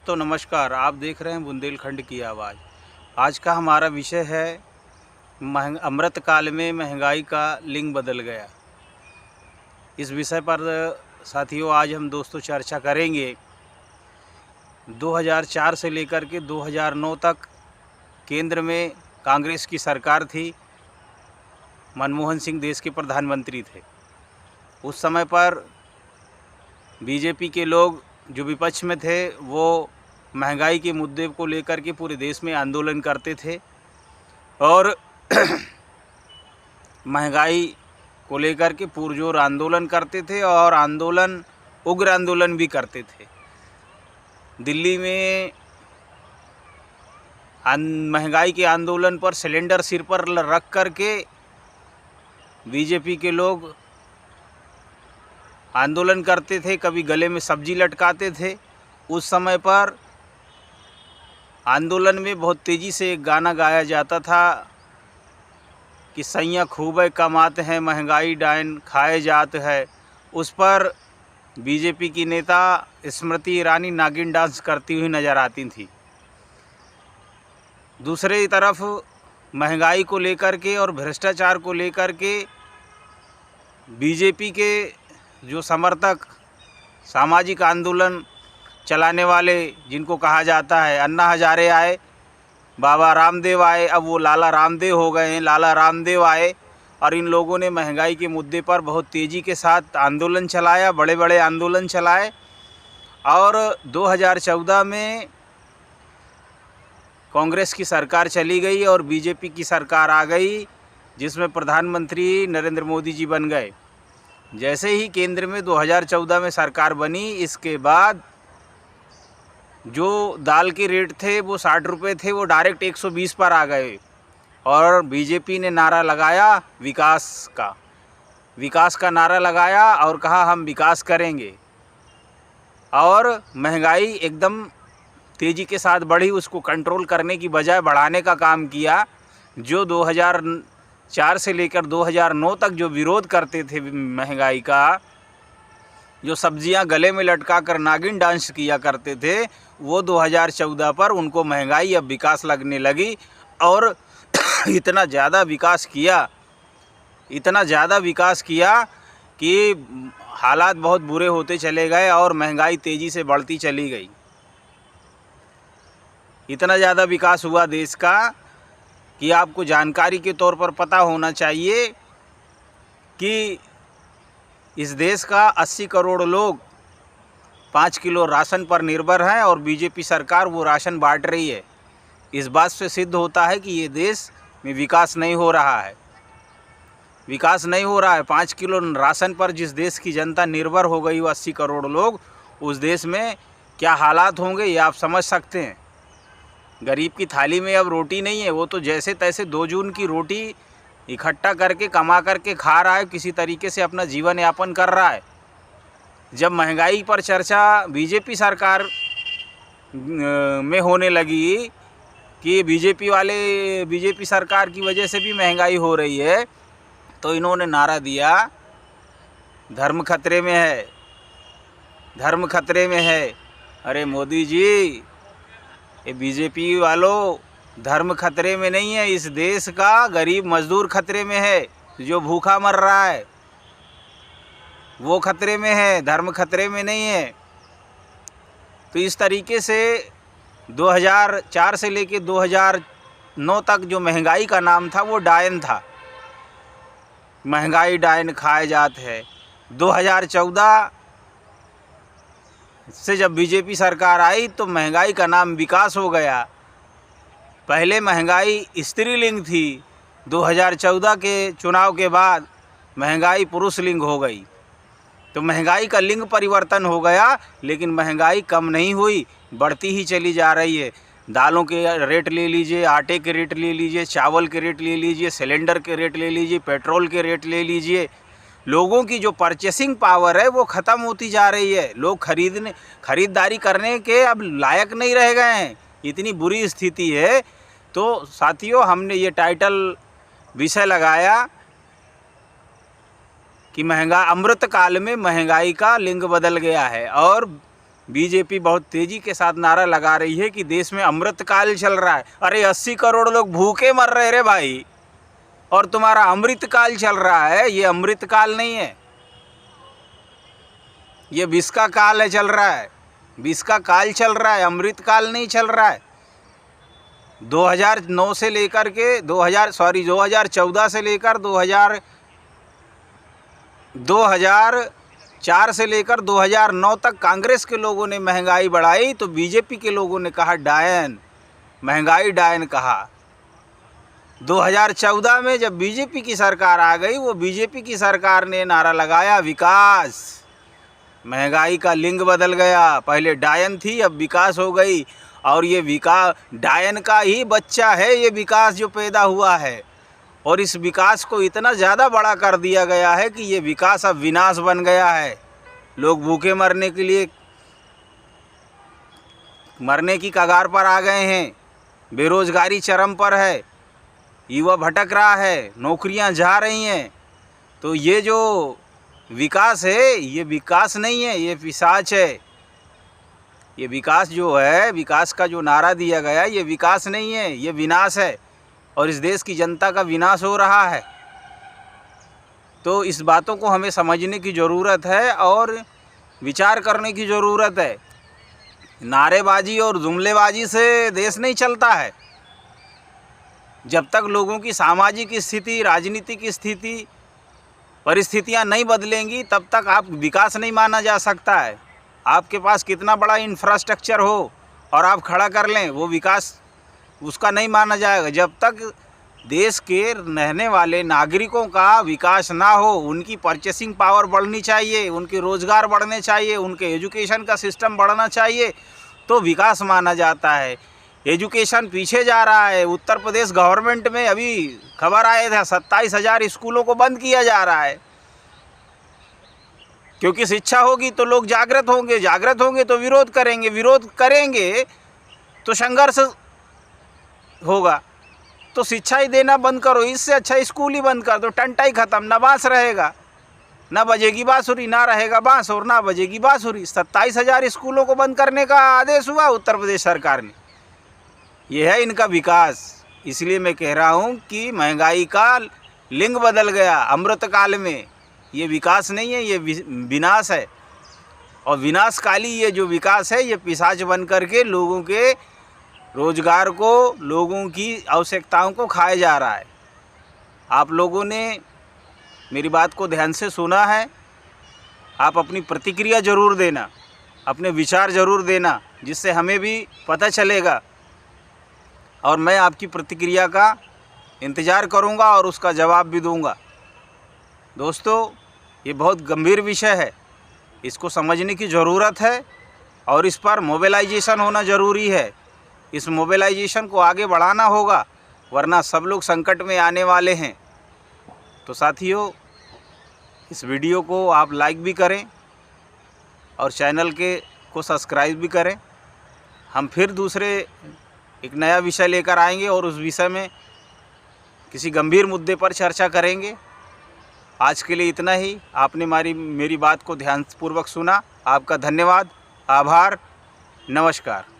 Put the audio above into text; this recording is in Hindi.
दोस्तों नमस्कार। आप देख रहे हैं बुंदेलखंड की आवाज़। आज का हमारा विषय है अमृत काल में महंगाई का लिंग बदल गया। इस विषय पर साथियों आज हम दोस्तों चर्चा करेंगे। 2004 से लेकर के 2009 तक केंद्र में कांग्रेस की सरकार थी। मनमोहन सिंह देश के प्रधानमंत्री थे। उस समय पर बीजेपी के लोग जो विपक्ष में थे वो महंगाई के मुद्दे को लेकर के पूरे देश में आंदोलन करते थे और महंगाई को लेकर के पुरजोर आंदोलन करते थे और उग्र आंदोलन भी करते थे। दिल्ली में महंगाई के आंदोलन पर सिलेंडर सिर पर रख कर के बीजेपी के लोग आंदोलन करते थे, कभी गले में सब्जी लटकाते थे। उस समय पर आंदोलन में बहुत तेज़ी से एक गाना गाया जाता था कि सैया खूब कमाते हैं, महंगाई डायन खाए जात है। उस पर बीजेपी की नेता स्मृति ईरानी नागिन डांस करती हुई नज़र आती थी। दूसरी तरफ महंगाई को लेकर के और भ्रष्टाचार को लेकर के बीजेपी के जो समर्थक सामाजिक आंदोलन चलाने वाले, जिनको कहा जाता है अन्ना हजारे आए, बाबा रामदेव आए, अब वो लाला रामदेव हो गए हैं, लाला रामदेव आए और इन लोगों ने महंगाई के मुद्दे पर बहुत तेज़ी के साथ आंदोलन चलाया, बड़े बड़े आंदोलन चलाए। और 2014 में कांग्रेस की सरकार चली गई और बीजेपी की सरकार आ गई, जिसमें प्रधानमंत्री नरेंद्र मोदी जी बन गए। जैसे ही केंद्र में 2014 में सरकार बनी, इसके बाद जो दाल के रेट थे वो 60 रुपये थे, वो डायरेक्ट 120 पर आ गए और बीजेपी ने नारा लगाया विकास का नारा लगाया और कहा हम विकास करेंगे। और महंगाई एकदम तेज़ी के साथ बढ़ी, उसको कंट्रोल करने की बजाय बढ़ाने का काम किया। जो 2004 से लेकर 2009 तक जो विरोध करते थे महंगाई का, जो सब्जियां गले में लटका कर नागिन डांस किया करते थे, वो 2014 पर उनको महंगाई अब विकास लगने लगी और इतना ज़्यादा विकास किया कि हालात बहुत बुरे होते चले गए और महंगाई तेज़ी से बढ़ती चली गई। इतना ज़्यादा विकास हुआ देश का कि आपको जानकारी के तौर पर पता होना चाहिए कि इस देश का 80 करोड़ लोग 5 किलो राशन पर निर्भर हैं और बीजेपी सरकार वो राशन बांट रही है। इस बात से सिद्ध होता है कि ये देश में विकास नहीं हो रहा है। 5 किलो राशन पर जिस देश की जनता निर्भर हो गई, वो 80 करोड़ लोग, उस देश में क्या हालात होंगे ये आप समझ सकते हैं। गरीब की थाली में अब रोटी नहीं है, वो तो जैसे तैसे 2 जून की रोटी इकट्ठा करके कमा करके खा रहा है, किसी तरीके से अपना जीवन यापन कर रहा है। जब महंगाई पर चर्चा बीजेपी सरकार में होने लगी कि बीजेपी सरकार की वजह से भी महंगाई हो रही है, तो इन्होंने नारा दिया धर्म खतरे में है, धर्म खतरे में है। अरे मोदी जी, ये बीजेपी वालों, धर्म खतरे में नहीं है, इस देश का गरीब मजदूर खतरे में है, जो भूखा मर रहा है वो खतरे में है, धर्म खतरे में नहीं है। तो इस तरीके से 2004 से लेकर 2009 तक जो महंगाई का नाम था वो डायन था, महंगाई डायन खाए जाते हैं। 2014 से जब बीजेपी सरकार आई तो महंगाई का नाम विकास हो गया। पहले महंगाई स्त्रीलिंग थी, 2014 के चुनाव के बाद महंगाई पुरुष लिंग हो गई। तो महंगाई का लिंग परिवर्तन हो गया, लेकिन महंगाई कम नहीं हुई, बढ़ती ही चली जा रही है। दालों के रेट ले लीजिए, आटे के रेट ले लीजिए, चावल के रेट ले लीजिए, सिलेंडर के रेट ले लीजिए, पेट्रोल के रेट ले लीजिए। लोगों की जो परचेसिंग पावर है वो ख़त्म होती जा रही है। लोग खरीदारी करने के अब लायक नहीं रह गए हैं, इतनी बुरी स्थिति है। तो साथियों, हमने ये टाइटल विषय लगाया कि अमृत काल में महंगाई का लिंग बदल गया है और बीजेपी बहुत तेज़ी के साथ नारा लगा रही है कि देश में अमृतकाल चल रहा है। अरे 80 करोड़ लोग भूखे मर रहे रे भाई, और तुम्हारा अमृतकाल चल रहा है। ये अमृतकाल नहीं है, ये विष का काल है, चल रहा है, विष का काल चल रहा है, अमृतकाल नहीं चल रहा है। 2009 से लेकर के 2014 से लेकर 2004 से लेकर 2009 तक कांग्रेस के लोगों ने महंगाई बढ़ाई, तो बीजेपी के लोगों ने कहा डायन, महंगाई डायन कहा। 2014 में जब बीजेपी की सरकार आ गई, वो बीजेपी की सरकार ने नारा लगाया विकास। महंगाई का लिंग बदल गया, पहले डायन थी अब विकास हो गई, और ये विकास डायन का ही बच्चा है, ये विकास जो पैदा हुआ है। और इस विकास को इतना ज़्यादा बड़ा कर दिया गया है कि ये विकास अब विनाश बन गया है। लोग भूखे मरने के लिए मरने की कगार पर आ गए हैं, बेरोज़गारी चरम पर है, युवा भटक रहा है, नौकरियां जा रही हैं। तो ये जो विकास है, ये विकास नहीं है, ये पिशाच है। ये विकास जो है, विकास का जो नारा दिया गया, ये विकास नहीं है, ये विनाश है, और इस देश की जनता का विनाश हो रहा है। तो इस बातों को हमें समझने की ज़रूरत है और विचार करने की ज़रूरत है। नारेबाजी और जुमलेबाजी से देश नहीं चलता है। जब तक लोगों की सामाजिक स्थिति, राजनीतिक स्थिति, परिस्थितियां नहीं बदलेंगी, तब तक आप विकास नहीं माना जा सकता है। आपके पास कितना बड़ा इंफ्रास्ट्रक्चर हो और आप खड़ा कर लें, वो विकास उसका नहीं माना जाएगा। जब तक देश के रहने वाले नागरिकों का विकास ना हो, उनकी परचेसिंग पावर बढ़नी चाहिए, उनके रोज़गार बढ़ने चाहिए, उनके एजुकेशन का सिस्टम बढ़ना चाहिए, तो विकास माना जाता है। एजुकेशन पीछे जा रहा है। उत्तर प्रदेश गवर्नमेंट में अभी खबर आया था 27,000 स्कूलों को बंद किया जा रहा है, क्योंकि शिक्षा होगी तो लोग जागृत होंगे, जागृत होंगे तो विरोध करेंगे, विरोध करेंगे तो संघर्ष होगा। तो शिक्षा ही देना बंद करो, इससे अच्छा स्कूल ही बंद कर दो, टंटा ही ख़त्म, ना बाँस रहेगा, ना बजेगी बाँसुरी, ना रहेगा बाँस और ना बजेगी बाँसुरी। 27,000 स्कूलों को बंद करने का आदेश हुआ उत्तर प्रदेश सरकार ने। यह है इनका विकास। इसलिए मैं कह रहा हूँ कि महंगाई का लिंग बदल गया अमृतकाल में। ये विकास नहीं है, ये विनाश है, और विनाशकाली ये जो विकास है, ये पिशाच बन करके लोगों के रोज़गार को, लोगों की आवश्यकताओं को खाए जा रहा है। आप लोगों ने मेरी बात को ध्यान से सुना है। आप अपनी प्रतिक्रिया ज़रूर देना, अपने विचार ज़रूर देना, जिससे हमें भी पता चलेगा, और मैं आपकी प्रतिक्रिया का इंतज़ार करूंगा और उसका जवाब भी दूंगा। दोस्तों, ये बहुत गंभीर विषय है, इसको समझने की ज़रूरत है और इस पर मोबिलाइजेशन होना ज़रूरी है। इस मोबिलाइजेशन को आगे बढ़ाना होगा, वरना सब लोग संकट में आने वाले हैं। तो साथियों, इस वीडियो को आप लाइक भी करें और चैनल को सब्सक्राइब भी करें। हम फिर दूसरे एक नया विषय लेकर आएंगे और उस विषय में किसी गंभीर मुद्दे पर चर्चा करेंगे। आज के लिए इतना ही। आपने मेरी बात को ध्यानपूर्वक सुना। आपका धन्यवाद, आभार, नमस्कार।